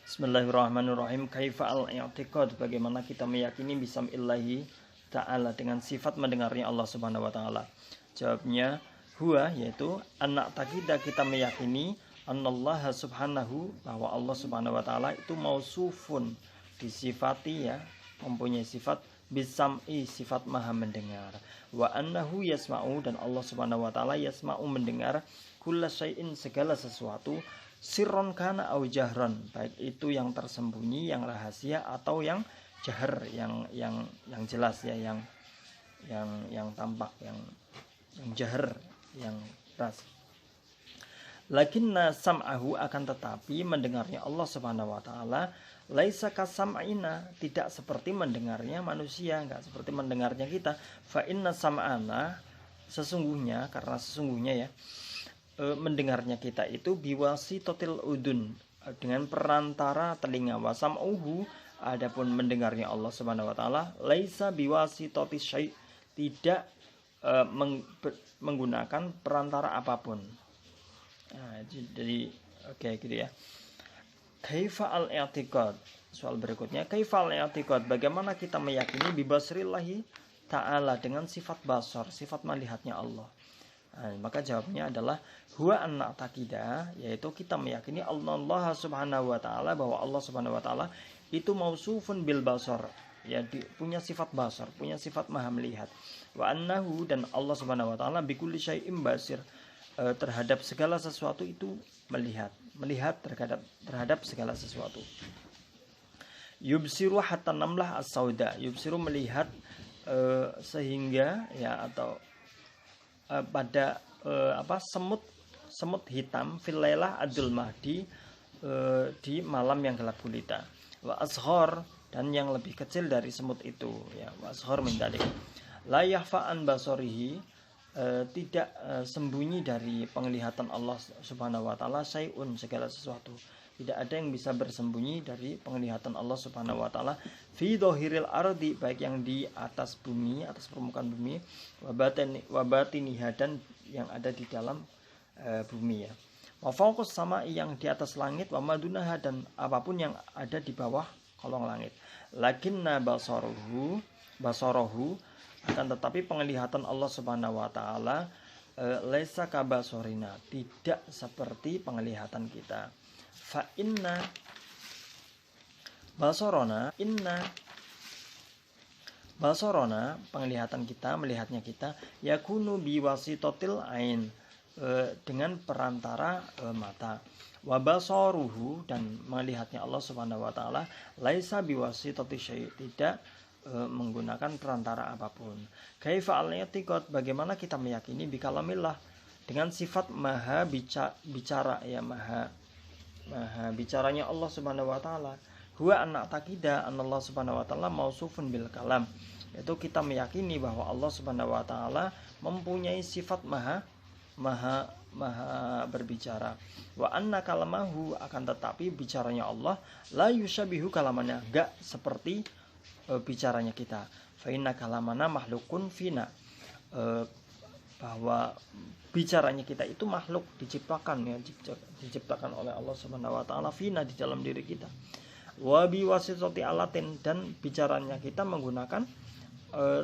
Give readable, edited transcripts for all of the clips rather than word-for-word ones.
Bismillahirrahmanirrahim. Kaifa al-i'tiqad, bagaimana kita meyakini bismillahi ta'ala, dengan sifat mendengarnya Allah Subhanahu wa taala. Jawabnya huwa, yaitu anak takida, kita meyakini anallaha subhanahu, bahwa Allah Subhanahu wa taala itu mausufun, disifati ya, mempunyai sifat bisam'i, sifat maha mendengar. Wa annahu yasma'u, dan Allah Subhanahu wa taala yasma'u, mendengar kulla syai'in, segala sesuatu, sirron kana au jahron, baik itu yang tersembunyi, yang rahasia, atau yang jahar, yang jelas ya, yang tampak, yang jahar, yang keras. Lakinna sam'ahu, akan tetapi mendengarnya Allah Subhanahu wa taala, laisa kasam'ina, tidak seperti mendengarnya manusia, enggak seperti mendengarnya kita. Fa inna sam'ana, sesungguhnya, karena sesungguhnya ya, mendengarnya kita itu biwasitotil udun, dengan perantara telinga. Wasam'uhu, adapun mendengarnya Allah Subhanahu wa taala, laisa biwasitoti syai', tidak menggunakan perantara apapun. Nah, jadi oke gitu ya. Kaifa al-i'tiqad, soal berikutnya, kaifa al-i'tiqad, bagaimana kita meyakini bibasrillahi ta'ala, dengan sifat basar, sifat melihatnya Allah. Nah, maka jawabnya adalah huwa anna takida, yaitu kita meyakini Allah Subhanahu wa taala, bahwa Allah Subhanahu wa taala itu mausufun bil basar, ya, punya sifat basar, punya sifat maha melihat. Wa annahu, dan Allah Subhanahu wa taala bikulli syai'im basir, terhadap segala sesuatu itu melihat terhadap segala sesuatu. Yubsiru hatta namlah as-sauda, yubsiru, melihat sehingga ya, atau pada semut hitam fil lailah adul mahdi, di malam yang gelap gulita. Wa ashor, dan yang lebih kecil dari semut itu ya, wa ashor min dalik. La yahfa an basarihi, tidak sembunyi dari penglihatan Allah Subhanahu wa taala syai'un, segala sesuatu. Tidak ada yang bisa bersembunyi dari penglihatan Allah Subhanahu wa taala fi dhahiril ardi, baik yang di atas bumi, atas permukaan bumi, wa batiniha, dan yang ada di dalam bumi ya. Wa fawqas sama, yang di atas langit, wa madunaha, dan apapun yang ada di bawah kolong langit. Lakinna basarahu, akan tetapi penglihatan Allah Subhanahu wa taala laisa kabasorina, tidak seperti penglihatan kita. Fa inna basarona, penglihatan kita, melihatnya kita, yakunu biwasitotil ain, dengan perantara mata. Wa basaruhu, dan melihatnya Allah Subhanahu wa taala, laisa biwasitoti syai', tidak menggunakan perantara apapun. Kaifa al-i'tiqad, bagaimana kita meyakini bikalamillah, dengan sifat maha bicara ya, maha bicaranya Allah Subhanahu wa taala. Huwa anna taqida anallah Subhanahu wa taala mausufun bil kalam, yaitu kita meyakini bahwa Allah Subhanahu wa taala mempunyai sifat maha berbicara. Wa anna kalamahu, akan tetapi bicaranya Allah la yushabihu kalamana, enggak seperti bicaranya kita. Fa inna kalamana mahlukun fina, bahwa bicaranya kita itu makhluk, diciptakan ya, diciptakan oleh Allah Subhanahu wa taala fina, di dalam diri kita. Wa biwasitati alatin, dan bicaranya kita menggunakan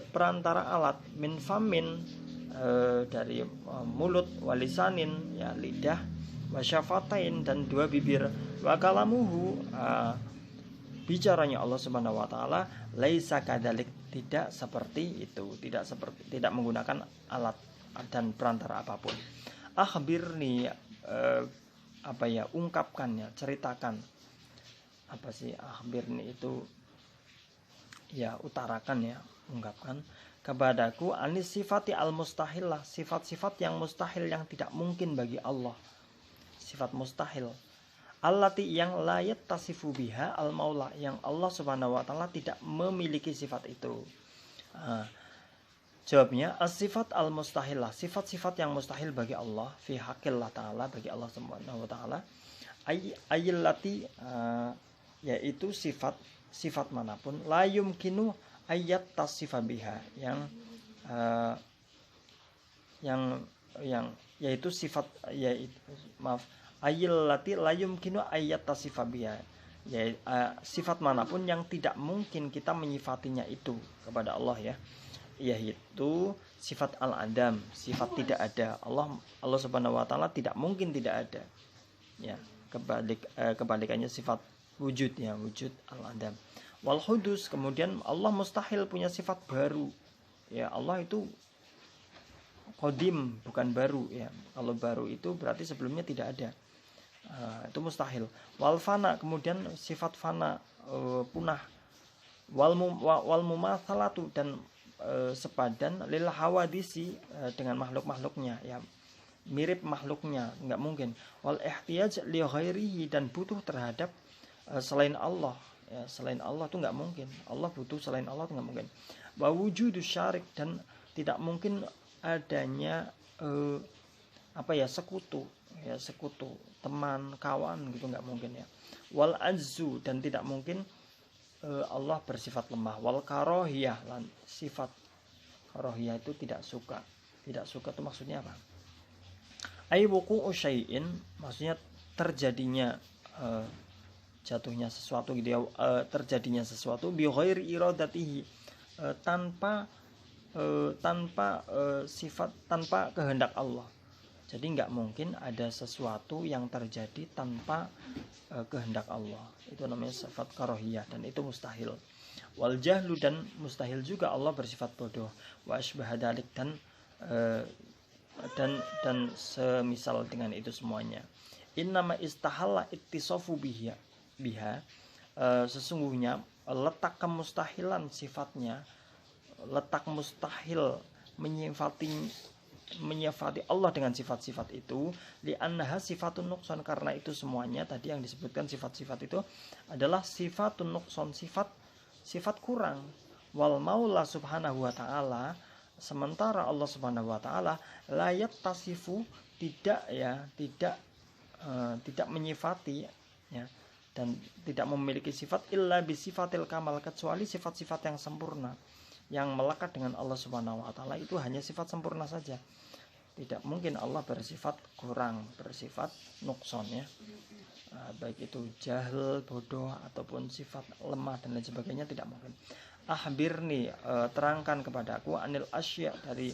perantara alat, min famin, dari mulut, walisanin ya, lidah, wasyafatain, dan dua bibir. Wa kalamuhu, bicaranya Allah Subhanahu wa taala laisa kadalik, tidak seperti itu, tidak menggunakan alat dan perantara apapun. Akhbirni, ungkapkannya, ceritakan. Apa sih akhbirni itu? Ya, utarakan ya, ungkapkan kepadaku anis sifati al mustahillah, sifat-sifat yang mustahil, yang tidak mungkin bagi Allah, sifat mustahil. Allati, yang layat tasifu biha al maula, yang Allah Subhanahu wa taala tidak memiliki sifat itu. Jawabnya as-sifat al mustahilah, sifat-sifat yang mustahil bagi Allah, fi haqqillah taala, bagi Allah Subhanahu wa taala, ayyallati, yaitu sifat manapun, la yumkinu ayat tasifa biha, yang yaitu sifat, yaitu ayyallati la yumkinu ayat tasifa biha, ya, sifat manapun yang tidak mungkin kita menyifatinya itu kepada Allah ya, yaitu sifat al-adam, sifat tidak ada. Allah Subhanahu wa taala tidak mungkin tidak ada. Ya, kebalikannya sifat wujud ya, wujud al-adam. Wal hudus, kemudian Allah mustahil punya sifat baru. Ya, Allah itu qadim, bukan baru ya. Kalau baru itu berarti sebelumnya tidak ada. Itu mustahil. Wal fana, kemudian sifat fana, punah. Wal mumatsalatu, dan sepadan lil hawadisi, dengan makhluk-makhluknya ya, mirip makhluknya, nggak mungkin. Wal ihtiyaj li ghairihi, dan butuh terhadap selain Allah ya, selain Allah itu nggak mungkin. Allah butuh selain Allah itu nggak mungkin. Wa wujudus syarik, dan tidak mungkin adanya sekutu ya, sekutu, teman, kawan gitu, nggak mungkin ya. Wal azzu, dan tidak mungkin Allah bersifat lemah. Wal karohiyah, sifat karohiyah itu tidak suka. Tidak suka itu maksudnya apa? Ai wuqu'u syai'in, maksudnya terjadinya jatuhnya sesuatu gitu ya, terjadinya sesuatu bi ghairi iradatihi, tanpa sifat, tanpa kehendak Allah. Jadi nggak mungkin ada sesuatu yang terjadi tanpa kehendak Allah. Itu namanya sifat karohiyah, dan itu mustahil. Wal jahlu, dan mustahil juga Allah bersifat bodoh. Wa asbahadalik, dan semisal dengan itu semuanya. Innama istahalla ittisafu biha, sesungguhnya letak kemustahilan sifatnya, letak mustahil menyifati Allah dengan sifat-sifat itu, li'annaha sifatun nuqsan, karena itu semuanya tadi yang disebutkan sifat-sifat itu adalah sifatun nuqsan, sifat kurang. Wal maula subhanahu wa ta'ala, sementara Allah subhanahu wa ta'ala layat tasifu, tidak menyifati ya, dan tidak memiliki sifat illa bisifatil kamal, kecuali sifat-sifat yang sempurna yang melekat dengan Allah Subhanahu wa taala, itu hanya sifat sempurna saja. Tidak mungkin Allah bersifat kurang, bersifat nukson ya, baik itu jahil, bodoh, ataupun sifat lemah dan lain sebagainya, tidak mungkin. Ahbirni, terangkan kepadaku, anil asya, dari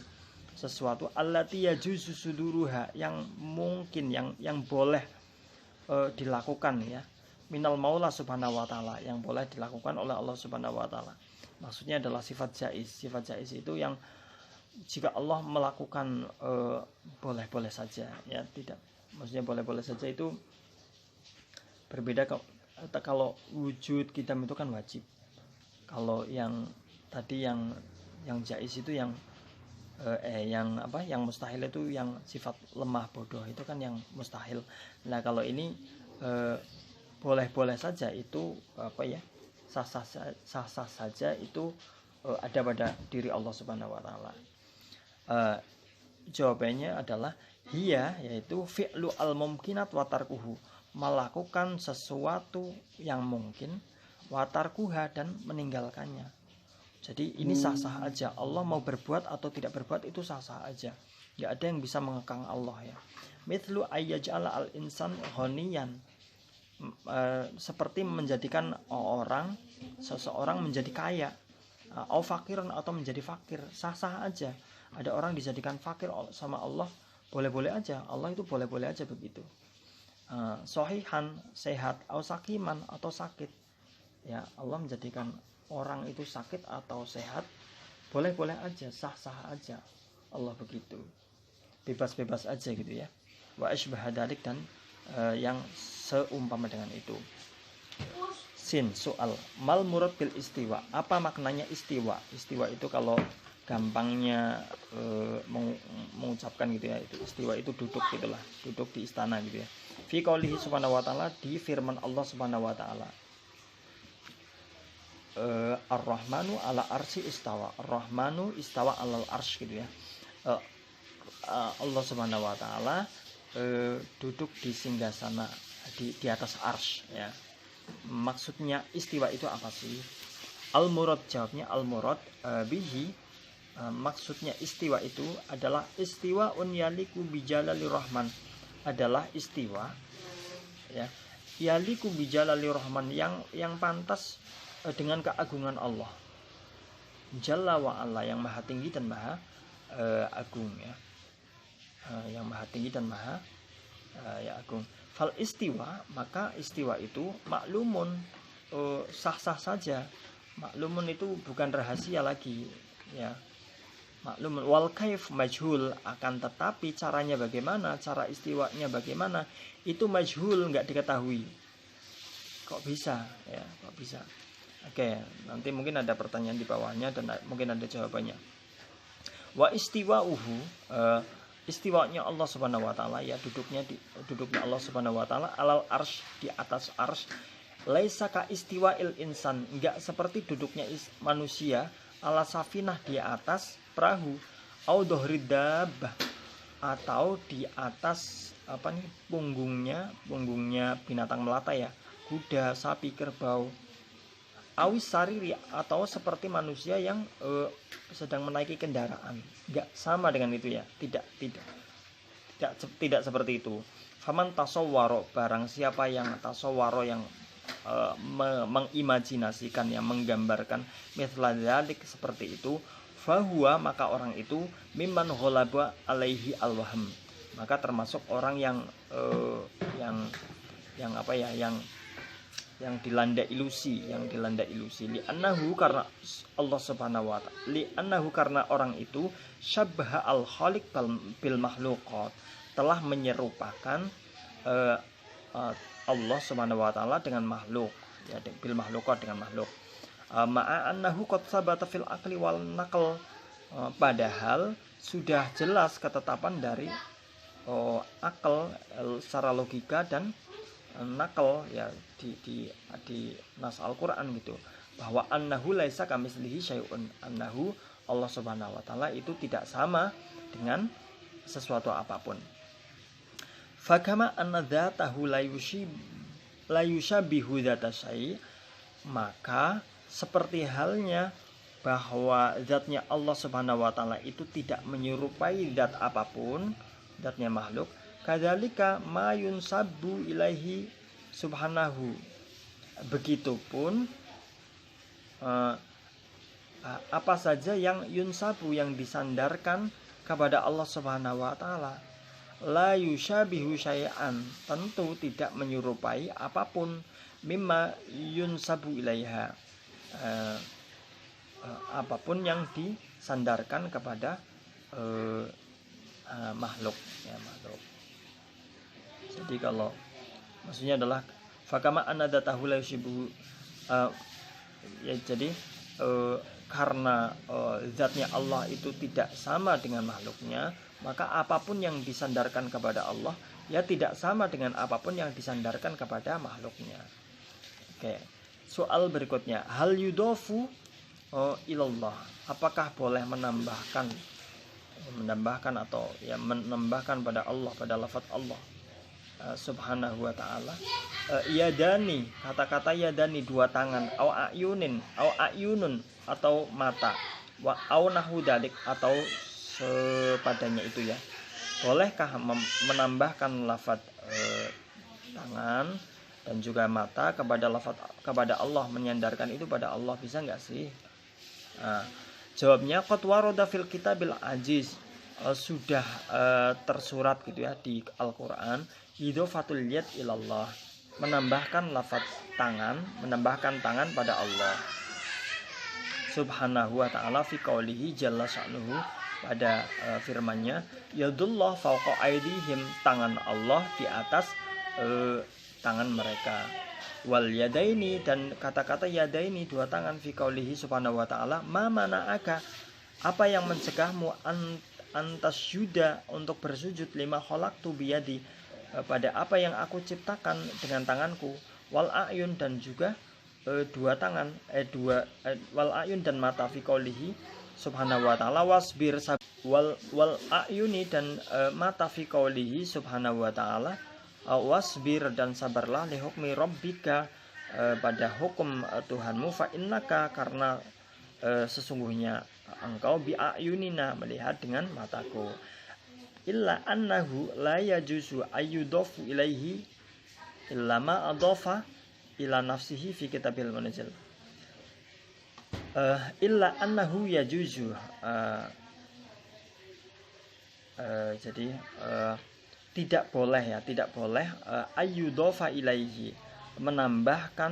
sesuatu, allati yajuzu suduruha, yang mungkin, yang boleh dilakukan ya, minal maula subhanahu wa ta'ala, yang boleh dilakukan oleh Allah subhanahu wa ta'ala. Maksudnya adalah sifat jaiz. Sifat jaiz itu yang jika Allah melakukan boleh-boleh saja ya, tidak, maksudnya boleh-boleh saja itu berbeda. Kalau wujud kita itu kan wajib. Kalau yang tadi yang jaiz itu yang mustahil itu, yang sifat lemah, bodoh, itu kan yang mustahil. Nah, kalau ini boleh-boleh saja, itu sah-sah saja, itu ada pada diri Allah Subhanahu wa taala. Jawabannya adalah hiya, yaitu fi'lu al-mumkinat wa tarkuhu, melakukan sesuatu yang mungkin, wa tarkuha, dan meninggalkannya. Jadi ini sah-sah aja. Allah mau berbuat atau tidak berbuat itu sah-sah aja. Tidak ada yang bisa mengekang Allah ya. Mithlu ayyaj'ala al-insan ghaniyan, seperti menjadikan seseorang menjadi kaya, au fakiran, atau menjadi fakir, sah-sah aja. Ada orang dijadikan fakir sama Allah, boleh-boleh aja. Allah itu boleh-boleh aja begitu. Sohihan, sehat, au sakiman, atau sakit. Ya, Allah menjadikan orang itu sakit atau sehat, boleh-boleh aja, sah-sah aja. Allah begitu, bebas-bebas aja gitu ya. Wa asbahadalik, dan yang seumpama dengan itu. Sin, soal, mal murad bil istiwa, apa maknanya istiwa? Istiwa itu kalau gampangnya mengucapkan gitu ya, itu istiwa itu duduk gitulah, duduk di istana gitu ya. Fi qoulihi subhanahu wa ta'ala, di firman Allah subhanahu wa ta'ala, Ar-Rahmanu ala arsy istawa. Ar-Rahmanu istawa alal arsy gitu ya. Allah Subhanahu wa taala duduk di singgasana di atas arsy ya. Maksudnya istiwa itu apa sih? Al-murad, jawabnya al-murad bihi, maksudnya istiwa itu adalah istiwa yaliku bijalali rahman, adalah istiwa ya, yaliku bijalali rahman, yang pantas dengan keagungan Allah. Jalla wa ala, yang maha tinggi dan maha agung ya. Yang maha tinggi dan maha ya agung. Fal istiwa, maka istiwa itu maklumun, sah-sah saja. Maklumun itu bukan rahasia lagi ya. Maklumun. Wal kaif majhul, akan tetapi caranya bagaimana, cara istiwanya bagaimana, itu majhul, enggak diketahui. Kok bisa ya, kok bisa. Oke, nanti mungkin ada pertanyaan di bawahnya dan mungkin ada jawabannya. Wa istiwa'uhu, istiwanya Allah Subhanahu wa taala ya, duduknya Allah Subhanahu wa taala alal arsy, di atas arsy. Laisa ka istiwa'il insan, enggak seperti duduknya manusia ala safinah, di atas perahu, au dhuhrid dabbah, atau di atas punggungnya binatang melata ya, kuda, sapi, kerbau. Awis sariri, atau seperti manusia yang sedang menaiki kendaraan. Enggak sama dengan itu ya, tidak seperti itu. Faman tasawwaro, barang siapa yang tasawwaro, yang mengimajinasikan, yang menggambarkan mithla dzalik, seperti itu, fahuwa, maka orang itu mimman ghalaba alaihi alwaham, maka termasuk orang yang dilanda ilusi, li'annahu, karena Allah Subhanahu wa ta'ala, li'annahu, karena orang itu syabbaha al-khaliq bil makhluqat, telah menyerupakan Allah Subhanahu wa ta'ala dengan makhluk ya, bil makhluqat, dengan makhluk. Ma'a annahu qad sabata fil aqli wal naql, padahal sudah jelas ketetapan dari akal secara logika dan nakal ya, di nas Al-Qur'an gitu, bahwa annahu laisa kamitslihi syai'un, annahu, Allah Subhanahu wa taala itu tidak sama dengan sesuatu apapun. Fakama anna dzatahu la yushabihu dzata syai', maka seperti halnya bahwa zatnya Allah Subhanahu wa taala itu tidak menyerupai zat apapun, zatnya makhluk. Kadzalika ma yunsabu ilaihi subhanahu, begitupun apa saja yang yunsabu, yang disandarkan kepada Allah Subhanahu wa taala, la yushabihu syai'an, tentu tidak menyerupai apapun, mimma yunsabu ilaiha, apapun yang disandarkan kepada makhluk ya, makhluk. Jadi kalau maksudnya adalah fakama anadatahu la yushibuhu, ya, jadi karena zatnya Allah itu tidak sama dengan makhluknya, maka apapun yang disandarkan kepada Allah ya tidak sama dengan apapun yang disandarkan kepada makhluknya. Oke. Soal berikutnya, hal yudofu ilallah, apakah boleh menambahkan atau ya menambahkan pada Allah, pada lafaz Allah Subhanahu wa ta'ala, yadani, kata-kata yadani, dua tangan, au ayunun, atau mata, wa au nahu dalik, atau sepadanya itu ya. Bolehkah menambahkan lafaz tangan dan juga mata kepada Allah, menyandarkan itu pada Allah, bisa enggak sih? Jawabnya, qad warada fil kitabil aziz, sudah tersurat gitu ya di Al-Qur'an, idhofatul yad ilallah, menambahkan lafaz tangan, menambahkan tangan pada Allah Subhanahu wa ta'ala, fi qaulihi jalla sya'nuhu, pada firman-Nya, yadullah fawqa aydihim, tangan Allah di atas tangan mereka, wal yadaini, dan kata-kata yadaini, dua tangan, fi qaulihi Subhanahu wa ta'ala, ma mana'aka, apa yang mencegahmu antasyuda, untuk bersujud, lima khalaqtu biyadi, pada apa yang aku ciptakan dengan tanganku, wal ayun, dan juga dua tangan, wal ayun, dan mata, fi qaulihi Subhanahu wa ta'ala, wasbir, wal ayuni, dan mata, fi qaulihi Subhanahu wa ta'ala, wasbir, dan sabarlah, li hukmi rabbika, pada hukum Tuhanmu, fa innaka, karena sesungguhnya engkau, bi ayunina, melihat dengan mataku, illa annahu la yajuzu ayyudofu ilaihi illama adhafa ila nafsihi fi kitabil munazzal. Illa annahu yajuzu. Jadi tidak boleh ayyudhafa ilaihi, menambahkan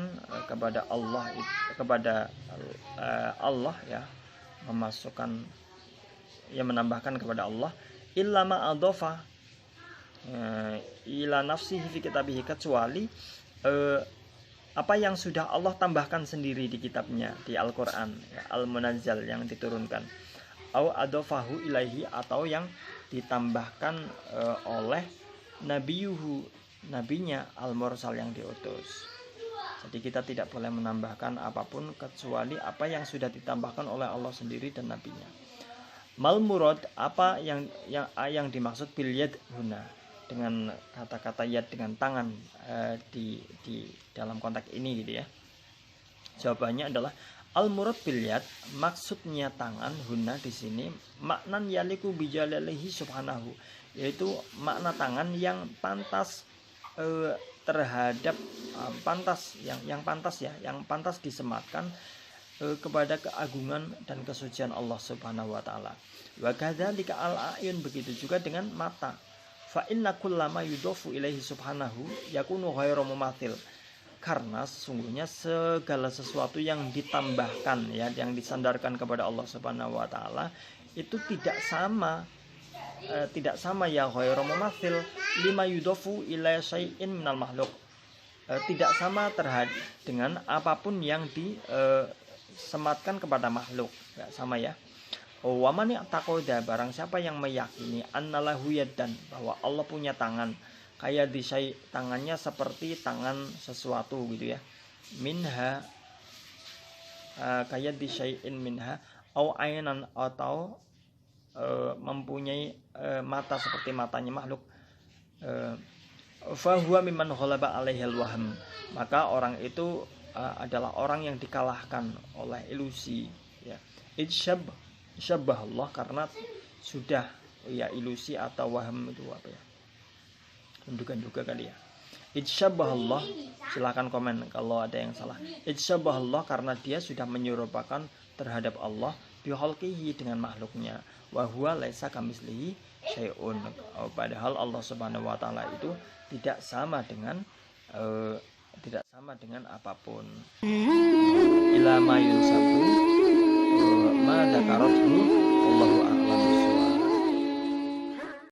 kepada Allah, Allah ya, memasukkan ya, menambahkan kepada Allah illa ma adhafa ila nafsihi fi kitabihi, kecuali apa yang sudah Allah tambahkan sendiri di kitabnya, di Al-Qur'an ya, Al-Munazzal yang diturunkan, au adhafahu ilaihi, atau yang ditambahkan oleh nabiyuhu, nabinya, al-mursal yang diutus. Jadi kita tidak boleh menambahkan apapun kecuali apa yang sudah ditambahkan oleh Allah sendiri dan nabinya. Mal murad, apa yang dimaksud bil yad huna, dengan kata-kata yad, dengan tangan di dalam konteks ini gitu ya. Jawabannya adalah al murad bil yad, maksudnya tangan huna di sini maknan yaliku bijalalihi subhanahu, yaitu makna tangan yang pantas terhadap yang pantas disematkan kepada keagungan dan kesucian Allah Subhanahu wa taala. Wa kadzalika al-ayun, begitu juga dengan mata. Fa inna kullama yudhafu ilaihi subhanahu yakunu ghairu mumathil. Karena sesungguhnya segala sesuatu yang ditambahkan ya, yang disandarkan kepada Allah Subhanahu wa taala itu tidak sama ya, ghairu mumathil lima yudhafu ila syai'in minal makhluk. Tidak sama terhadap dengan apapun yang disematkan kepada makhluk, enggak sama ya. Wa man ya'taqada, barang siapa yang meyakini annalahu yadan, bahwa Allah punya tangan, kayak disai, tangannya seperti tangan sesuatu gitu ya, minha kayak disai'in minha, au ainan, atau mempunyai mata seperti matanya makhluk, fahuwa mimman ghalaba alaihil wahm, maka orang itu adalah orang yang dikalahkan oleh ilusi ya. Syabbah Allah, karena sudah ya ilusi atau waham itu apa ya, menduga-duga kali ya. Syabbah Allah, silahkan komen kalau ada yang salah. Syabbah Allah, karena dia sudah menyerupakan terhadap Allah bihalqihi, dengan makhluknya. Wa huwa laisa kamitslihi syai'un, padahal Allah Subhanahu wa taala itu tidak sama dengan apapun. Ila ma yunsabu ma dzakarathu wallahu a'lam.